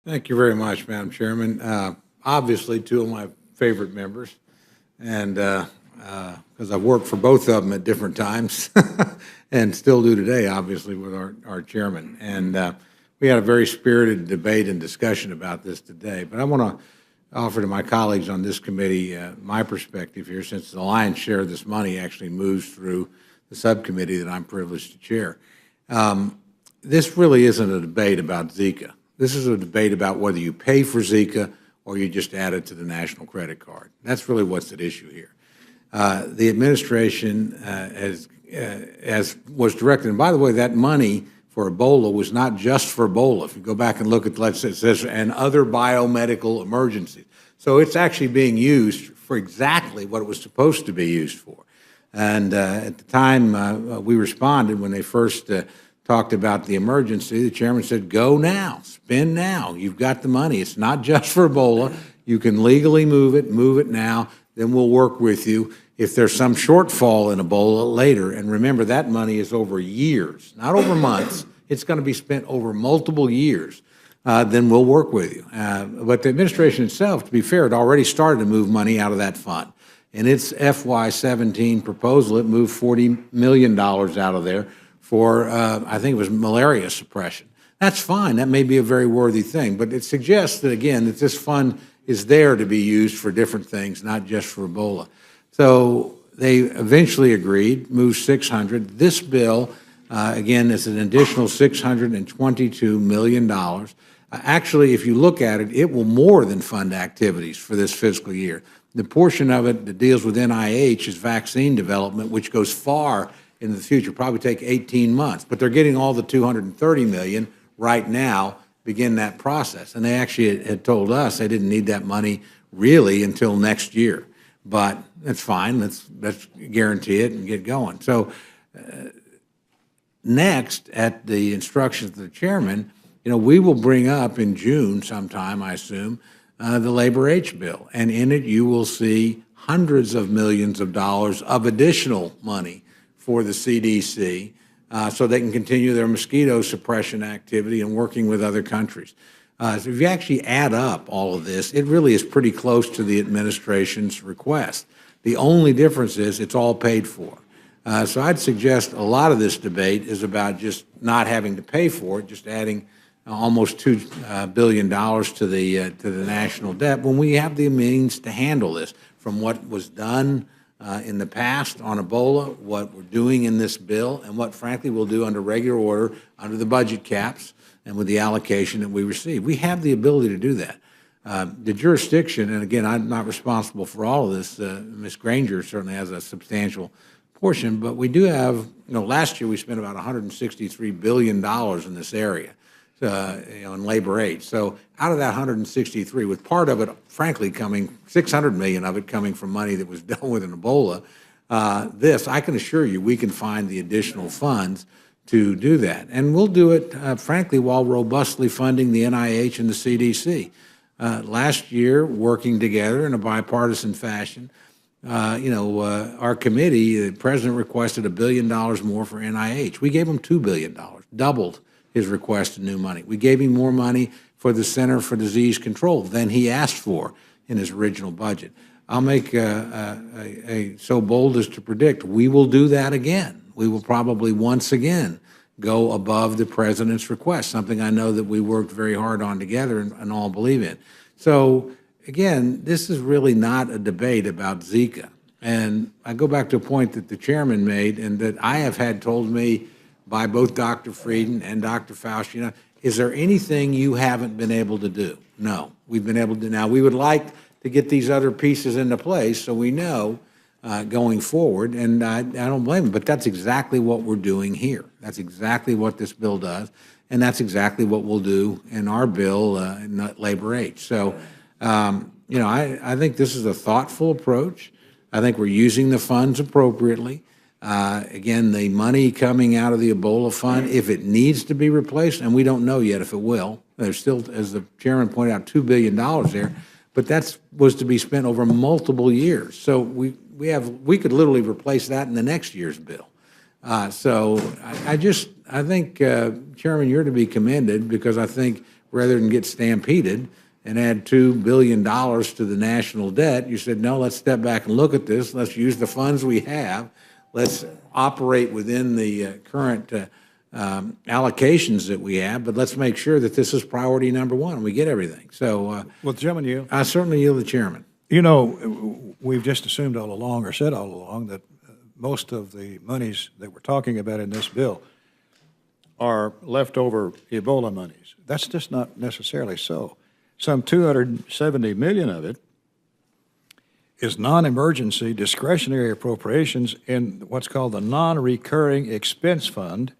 Thank you very much, Madam Chairman. Obviously, two of my favorite members, and because I've worked for both of them at different times and still do today, obviously, with our chairman. And we had a very spirited debate and discussion about this today. But I want to offer to my colleagues on this committee my perspective here, since the lion's share of this money actually moves through the subcommittee that I'm privileged to chair. This really isn't a debate about Zika. This is a debate about whether you pay for Zika or you just add it to the national credit card. That's really what's at issue here. The administration was directed, and by the way, that money for Ebola was not just for Ebola. If you go back and look at, let's say, it says, and other biomedical emergencies. So it's actually being used for exactly what it was supposed to be used for. And at the time we responded, when they first talked about the emergency, the chairman said, go now, spend now. You've got the money. It's not just for Ebola. You can legally move it now, then we'll work with you. If there's some shortfall in Ebola later, and remember that money is over years, not over months, it's going to be spent over multiple years, then we'll work with you. But the administration itself, to be fair, had already started to move money out of that fund. In its FY17 proposal, it moved $40 million out of there for, I think it was malaria suppression. That's fine. That may be a very worthy thing, but it suggests that, again, that this fund is there to be used for different things, not just for Ebola. So they eventually agreed, moved $600. This bill, again, is an additional $622 million. Actually, if you look at it, it will more than fund activities for this fiscal year. The portion of it that deals with NIH is vaccine development, which goes far into the future, probably take 18 months. But they're getting all the $230 million right now, begin that process. And they actually had told us they didn't need that money really until next year. But that's fine. Let's guarantee it and get going. So next, at the instructions of the chairman, we will bring up in June sometime, I assume, the Labor H bill. And in it, you will see hundreds of millions of dollars of additional money for the CDC so they can continue their mosquito suppression activity and working with other countries. So if you actually add up all of this, it really is pretty close to the administration's request. The only difference is it's all paid for. So I'd suggest a lot of this debate is about just not having to pay for it, just adding almost $2 billion to the national debt when we have the means to handle this, from what was done in the past on Ebola, what we're doing in this bill, and what, frankly, we'll do under regular order under the budget caps and with the allocation that we receive. We have the ability to do that. The jurisdiction, and again, I'm not responsible for all of this. Ms. Granger certainly has a substantial portion, but we do have, last year we spent about $163 billion in this area. In labor aid. So out of that 163, with part of it, frankly, coming, 600 million of it coming from money that was dealt with in Ebola, I can assure you, we can find the additional funds to do that. And we'll do it, frankly, while robustly funding the NIH and the CDC. Last year, working together in a bipartisan fashion, our committee, the president requested $1 billion more for NIH. We gave him $2 billion, doubled his request of new money. We gave him more money for the Center for Disease Control than he asked for in his original budget. I'll make so bold as to predict we will do that again. We will probably once again go above the president's request, something I know that we worked very hard on together and all believe in. So again, this is really not a debate about Zika. And I go back to a point that the chairman made and that I have had told me by both Dr. Frieden and Dr. Fauci, is there anything you haven't been able to do? No, we've been able to. Now, we would like to get these other pieces into place so we know going forward, and I don't blame them, but that's exactly what we're doing here. That's exactly what this bill does, and that's exactly what we'll do in our bill, in Labor H. So, I think this is a thoughtful approach. I think we're using the funds appropriately. Again, the money coming out of the Ebola fund, if it needs to be replaced, and we don't know yet if it will, there's still, as the chairman pointed out, $2 billion there, but that was to be spent over multiple years. So we could literally replace that in the next year's bill. So I think, Chairman, you're to be commended because I think rather than get stampeded and add $2 billion to the national debt. You said, no, let's step back and look at this. Let's use the funds we have. Let's operate within the current allocations that we have, but let's make sure that this is priority number one. We get everything. So, well, Chairman, I certainly yield the chairman. You know, we've just assumed all along, or said all along, that most of the monies that we're talking about in this bill are leftover Ebola monies. That's just not necessarily so. Some 270 million of it is non-emergency discretionary appropriations in what's called the non-recurring expense fund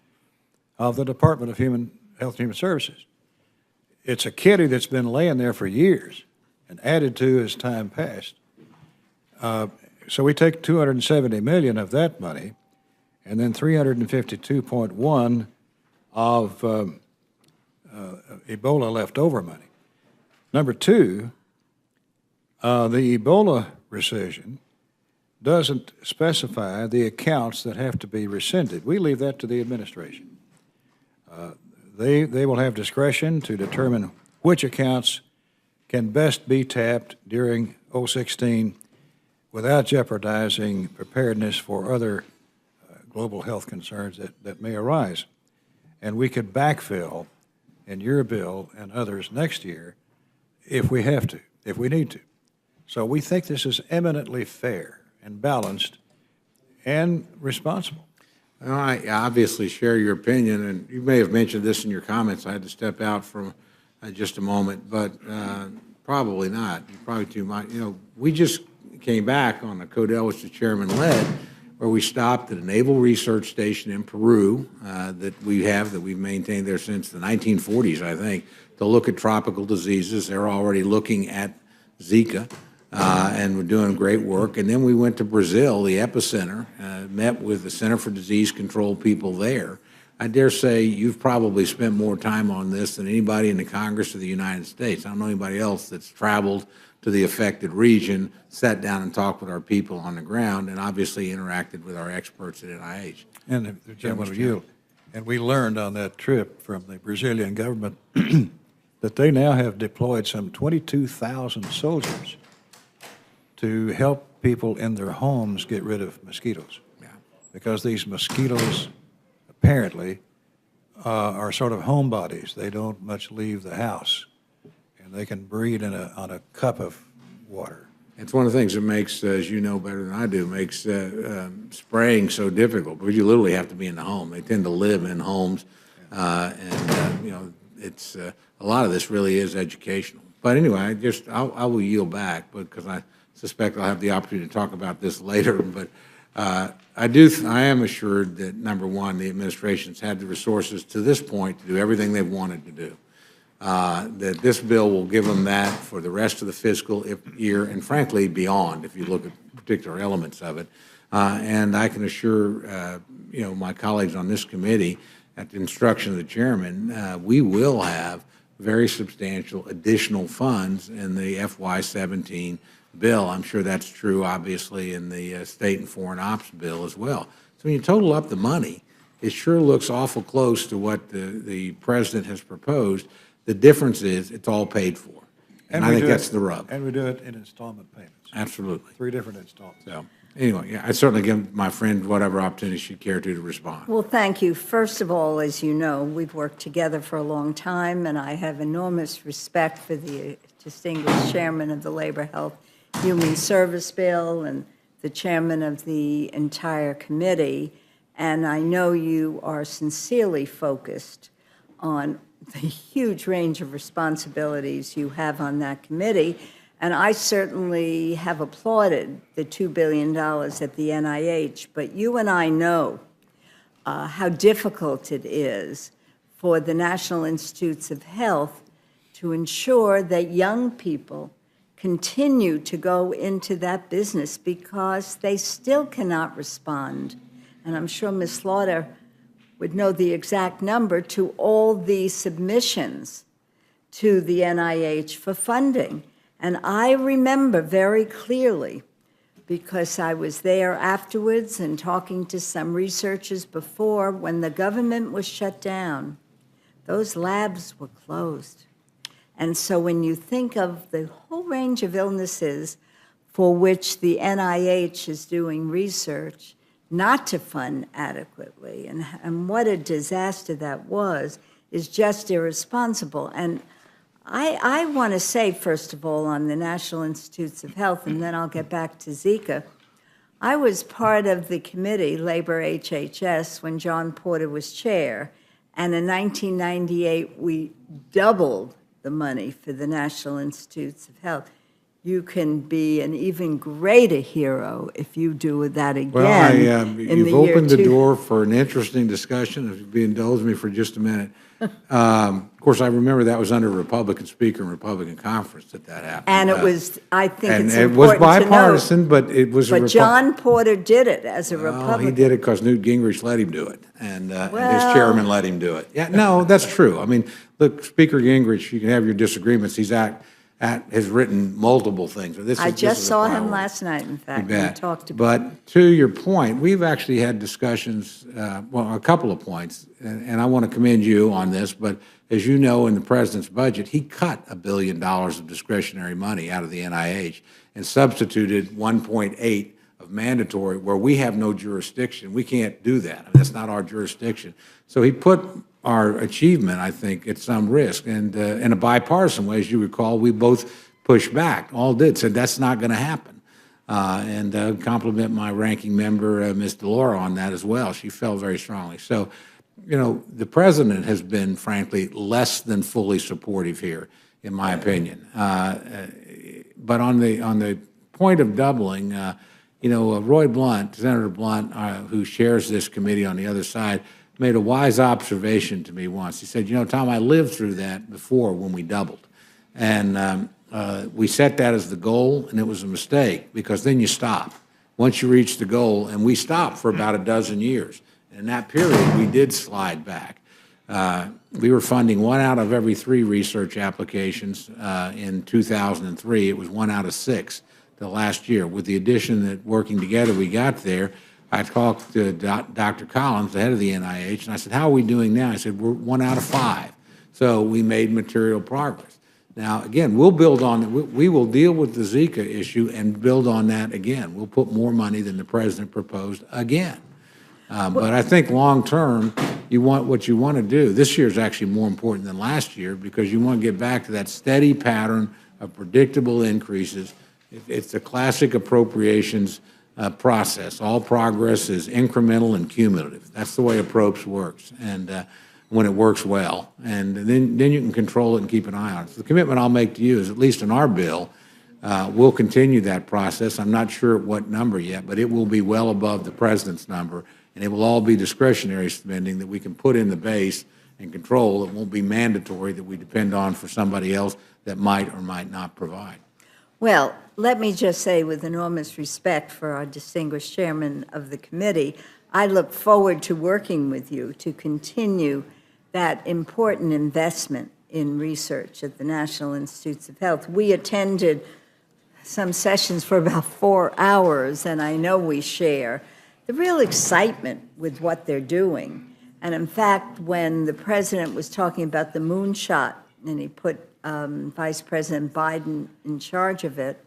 of the Department of Health and Human Services. It's a kitty that's been laying there for years and added to as time passed. So we take 270 million of that money, and then 352.1 of Ebola leftover money. Number two, the Ebola rescission doesn't specify the accounts that have to be rescinded. We leave that to the administration. They will have discretion to determine which accounts can best be tapped during 2016 without jeopardizing preparedness for other global health concerns that may arise. And we could backfill in your bill and others next year if we have to, if we need to. So we think this is eminently fair and balanced and responsible. Well, I obviously share your opinion, and you may have mentioned this in your comments. I had to step out for just a moment, but probably not. You probably too much. You know, we just came back on a CODEL, which the chairman led, where we stopped at a naval research station in Peru that we've maintained there since the 1940s, I think, to look at tropical diseases. They're already looking at Zika. And we're doing great work. And then we went to Brazil, the epicenter, met with the Center for Disease Control people there. I dare say you've probably spent more time on this than anybody in the Congress of the United States. I don't know anybody else that's traveled to the affected region, sat down and talked with our people on the ground, and obviously interacted with our experts at NIH. And the gentleman of you, and we learned on that trip from the Brazilian government that they now have deployed some 22,000 soldiers to help people in their homes get rid of mosquitoes. Yeah. Because these mosquitoes apparently are sort of homebodies. They don't much leave the house, and they can breed on a cup of water. It's one of the things that makes, as you know better than I do, makes spraying so difficult, because you literally have to be in the home. They tend to live in homes, and you know, it's a lot of this really is educational. But anyway, I will yield back, because I suspect I'll have the opportunity to talk about this later. But I am assured that, number one, the administration's had the resources to this point to do everything they've wanted to do. That this bill will give them that for the rest of the fiscal year, and frankly beyond, if you look at particular elements of it. And I can assure you know, my colleagues on this committee, at the instruction of the chairman, we will have very substantial additional funds in the FY17 bill. I'm sure that's true, obviously, in the state and foreign ops bill as well. So when you total up the money, it sure looks awful close to what the president has proposed. The difference is it's all paid for. And I think that's the rub. And we do it in installment payments. Absolutely. 3 different installments. So anyway, yeah, I certainly give my friend whatever opportunity she'd care to respond. Well, thank you. First of all, as you know, we've worked together for a long time, and I have enormous respect for the distinguished chairman of the Labor, Health, Human Service Bill and the chairman of the entire committee. And I know you are sincerely focused on the huge range of responsibilities you have on that committee. And I certainly have applauded the $2 billion at the NIH, but you and I know how difficult it is for the National Institutes of Health to ensure that young people continue to go into that business, because they still cannot respond. And I'm sure Ms. Slaughter would know the exact number to all the submissions to the NIH for funding. And I remember very clearly, because I was there afterwards and talking to some researchers before, when the government was shut down, those labs were closed. And so when you think of the whole range of illnesses for which the NIH is doing research not to fund adequately, and what a disaster that was, is just irresponsible. And I want to say, first of all, on the National Institutes of Health, and then I'll get back to Zika, I was part of the committee, Labor HHS, when John Porter was chair, and in 1998, we doubled the money for the National Institutes of Health. You can be an even greater hero if you do that again. Well, you've opened the door for an interesting discussion. If you'd indulge me for just a minute. Of course, I remember that was under a Republican speaker and Republican conference that happened. And it was, I think and it's it important was to bipartisan, note, but it was. But John Porter did it as a Republican. He did it because Newt Gingrich let him do it, and his Well- chairman let him do it. Yeah, no, that's true. I mean, look, Speaker Gingrich, you can have your disagreements. He's has written multiple things. I just saw him last night, in fact. We talked about it. But to your point, we've actually had discussions, well, a couple of points, and I want to commend you on this, but as you know, in the president's budget, he cut $1 billion of discretionary money out of the NIH and substituted 1.8 of mandatory, where we have no jurisdiction. We can't do that. I mean, that's not our jurisdiction. So he put our achievement, I think, at some risk. And in a bipartisan way, as you recall, we both pushed back, said that's not going to happen. And compliment my ranking member, Ms. DeLauro, on that as well. She felt very strongly. So, you know, the president has been, frankly, less than fully supportive here, in my opinion. But on the point of doubling, you know, Roy Blunt, Senator Blunt, who chairs this committee on the other side, made a wise observation to me once. He said, you know, Tom, I lived through that before when we doubled. And we set that as the goal, and it was a mistake because then you stop. Once you reach the goal, and we stopped for about a dozen years. And in that period, we did slide back. We were funding 1 out of every 3 research applications in 2003. It was 1 out of 6 the last year. With the addition that working together we got there, I talked to Dr. Collins, the head of the NIH, and I said, how are we doing now? I said, we're 1 out of 5. So we made material progress. Now, again, we'll build on, we will deal with the Zika issue and build on that again. We'll put more money than the president proposed again. But I think long-term, what you want to do, this year is actually more important than last year because you want to get back to that steady pattern of predictable increases. It's the classic appropriations process. All progress is incremental and cumulative. That's the way approach works, and when it works well. And then you can control it and keep an eye on it. So the commitment I'll make to you is, at least in our bill, we'll continue that process. I'm not sure at what number yet, but it will be well above the president's number, and it will all be discretionary spending that we can put in the base and control. It won't be mandatory that we depend on for somebody else that might or might not provide. Well, let me just say, with enormous respect for our distinguished chairman of the committee, I look forward to working with you to continue that important investment in research at the National Institutes of Health. We attended some sessions for about 4 hours, and I know we share the real excitement with what they're doing. And in fact, when the president was talking about the moonshot, and he put Vice President Biden in charge of it,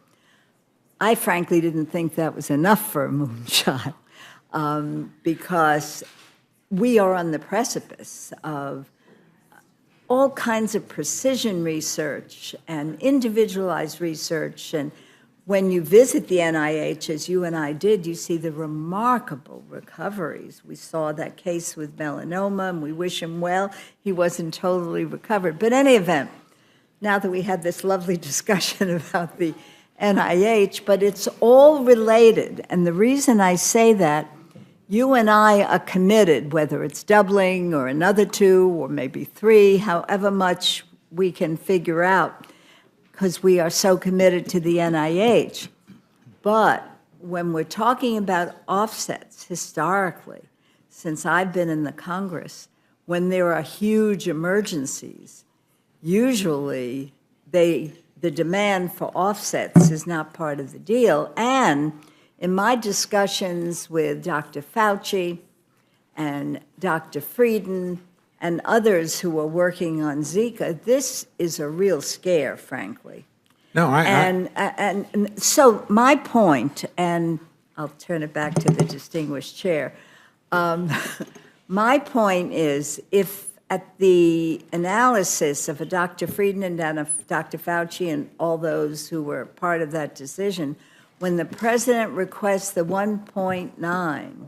I frankly didn't think that was enough for a moonshot because we are on the precipice of all kinds of precision research and individualized research. And when you visit the NIH, as you and I did, you see the remarkable recoveries. We saw that case with melanoma, and we wish him well. He wasn't totally recovered. But in any event, now that we had this lovely discussion about the NIH, but it's all related. And the reason I say that, you and I are committed, whether it's doubling or another 2 or maybe 3, however much we can figure out, because we are so committed to the NIH. But when we're talking about offsets historically, since I've been in the Congress, when there are huge emergencies, usually the demand for offsets is not part of the deal. And in my discussions with Dr. Fauci and Dr. Frieden and others who are working on Zika, this is a real scare, frankly. No, And so my point, and I'll turn it back to the distinguished chair, my point is, if at the analysis of a Dr. Friedman and of Dr. Fauci and all those who were part of that decision, when the president requests the 1.9,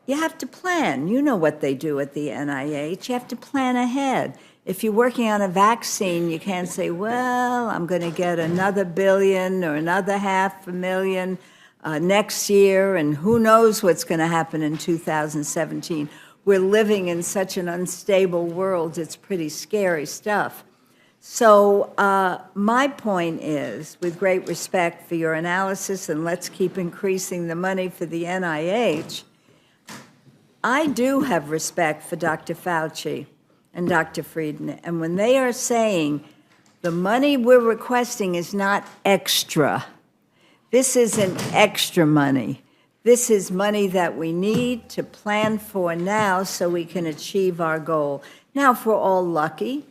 you have to plan. You know what they do at the NIH. You have to plan ahead. If you're working on a vaccine, you can't say, well, I'm going to get another billion or another $500,000 next year, and who knows what's going to happen in 2017. We're living in such an unstable world, it's pretty scary stuff. So my point is, with great respect for your analysis, and let's keep increasing the money for the NIH, I do have respect for Dr. Fauci and Dr. Friedman, and when they are saying the money we're requesting is not extra, this isn't extra money. This is money that we need to plan for now so we can achieve our goal. Now, if we're all lucky,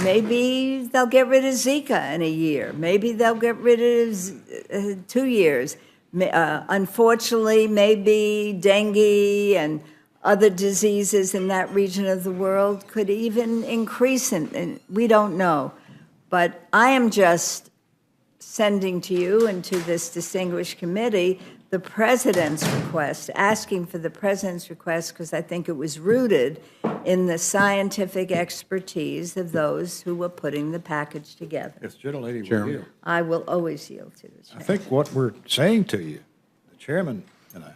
maybe they'll get rid of Zika in a year. Maybe they'll get rid of 2 years. Unfortunately, maybe dengue and other diseases in that region of the world could even increase, and we don't know. But I am just sending to you and to this distinguished committee the president's request, asking for the president's request, because I think it was rooted in the scientific expertise of those who were putting the package together. If the gentlelady will Chairman. yield. I will always yield to the chair. I think what we're saying to you, the chairman and I,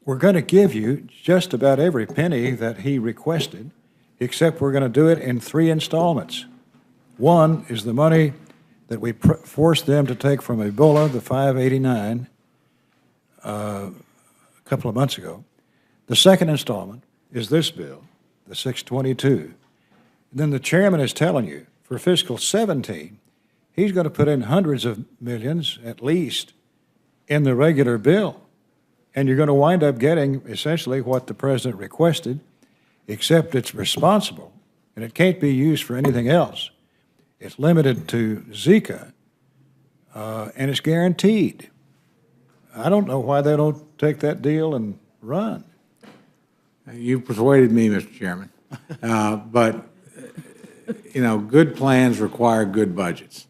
we're going to give you just about every penny that he requested, except we're going to do it in 3 installments. One is the money that we forced them to take from Ebola, the 589, a couple of months ago. The second installment is this bill, the 622. Then the chairman is telling you, for fiscal 17, he's going to put in hundreds of millions, at least, in the regular bill. And you're going to wind up getting essentially what the president requested, except it's responsible, and it can't be used for anything else. It's limited to Zika, and it's guaranteed. I don't know why they don't take that deal and run. You persuaded me, Mr. Chairman. But, you know, good plans require good budgets.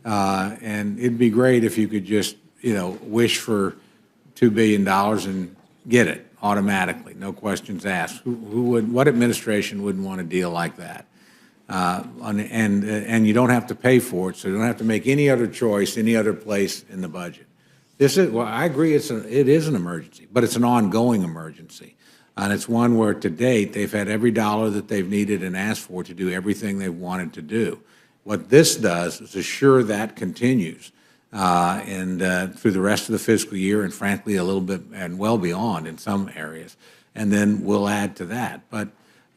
And it'd be great if you could just, you know, wish for $2 billion and get it automatically, no questions asked. What administration wouldn't want a deal like that? And you don't have to pay for it, so you don't have to make any other choice, any other place in the budget. Well, I agree it is an emergency, but it's an ongoing emergency. And it's one where to date, they've had every dollar that they've needed and asked for to do everything they've wanted to do. What this does is assure that continues through the rest of the fiscal year, and frankly, a little bit and well beyond in some areas. And then we'll add to that. But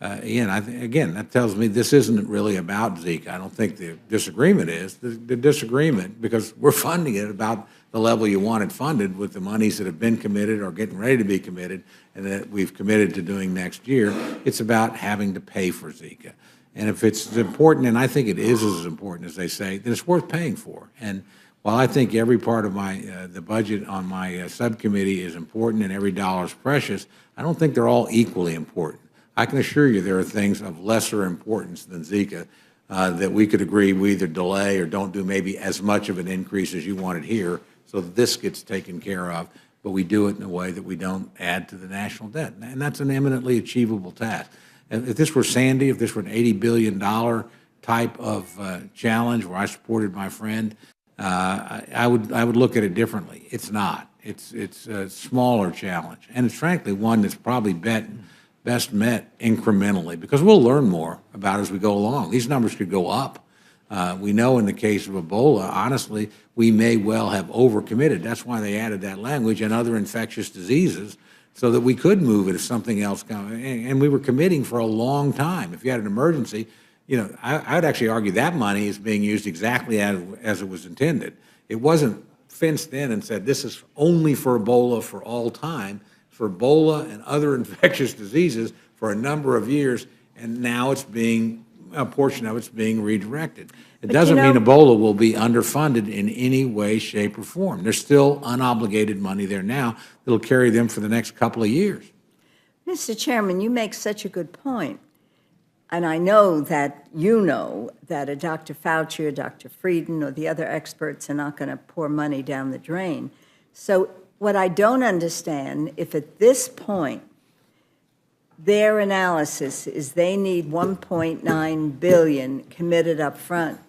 again, that tells me this isn't really about Zika. I don't think the disagreement is. The disagreement, because we're funding it about the level you want it funded with the monies that have been committed or getting ready to be committed and that we've committed to doing next year. It's about having to pay for Zika. And if it's as important, and I think it is as important as they say, then it's worth paying for. And while I think every part of the budget on my subcommittee is important and every dollar is precious, I don't think they're all equally important. I can assure you there are things of lesser importance than Zika that we could agree we either delay or don't do maybe as much of an increase as you wanted here so that this gets taken care of, but we do it in a way that we don't add to the national debt. And that's an eminently achievable task. And if this were Sandy, if this were an $80 billion type of challenge where I supported my friend, I would look at it differently. It's not. It's a smaller challenge. And it's frankly one that's probably best met incrementally, because we'll learn more about it as we go along. These numbers could go up. We know in the case of Ebola, honestly, we may well have overcommitted. That's why they added that language and other infectious diseases, so that we could move it if something else comes. And we were committing for a long time. If you had an emergency, you know, I would actually argue that money is being used exactly as it was intended. It wasn't fenced in and said this is only for Ebola for all time. For Ebola and other infectious diseases for a number of years, and now a portion of it's being redirected. It doesn't mean Ebola will be underfunded in any way, shape, or form. There's still unobligated money there now that'll carry them for the next couple of years. Mr. Chairman, you make such a good point. And I know that you know that a Dr. Fauci or Dr. Frieden or the other experts are not going to pour money down the drain. So what I don't understand, if at this point their analysis is they need $1.9 billion committed up front,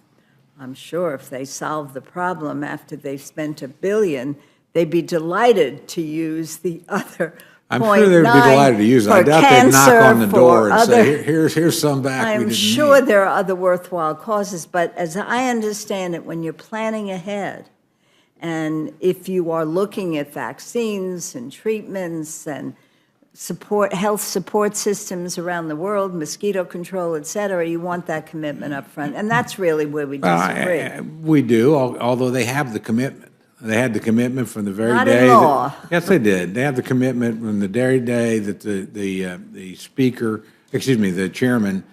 I'm sure if they solve the problem after they've spent $1 billion, they'd be delighted to use the other. I'm sure they'd be delighted to use it. I doubt they'd knock on the door and say, here's some back we didn't I'm sure need. there are other worthwhile causes, but as I understand it, when you're planning ahead, and if you are looking at vaccines and treatments and health support systems around the world, mosquito control, et cetera, you want that commitment up front. And that's really where we disagree. We do, although they have the commitment. They had the commitment from the very Not day. in law. Yes, they did. They had the commitment from the very day that the speaker, excuse me, the chairman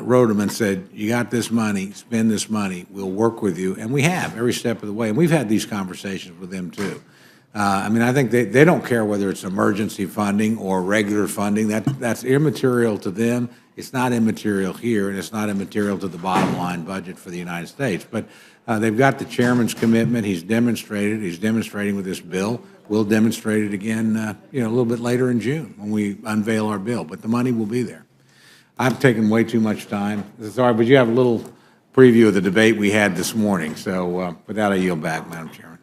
wrote them and said, you got this money, spend this money, we'll work with you. And we have every step of the way. And we've had these conversations with them too. I mean, I think they don't care whether it's emergency funding or regular funding. That's immaterial to them. It's not immaterial here, and it's not immaterial to the bottom line budget for the United States. But they've got the chairman's commitment. He's demonstrated. He's demonstrating with this bill. We'll demonstrate it again, a little bit later in June when we unveil our bill. But the money will be there. I've taken way too much time. Sorry, but you have a little preview of the debate we had this morning. So with that, I yield back, Madam Chairman.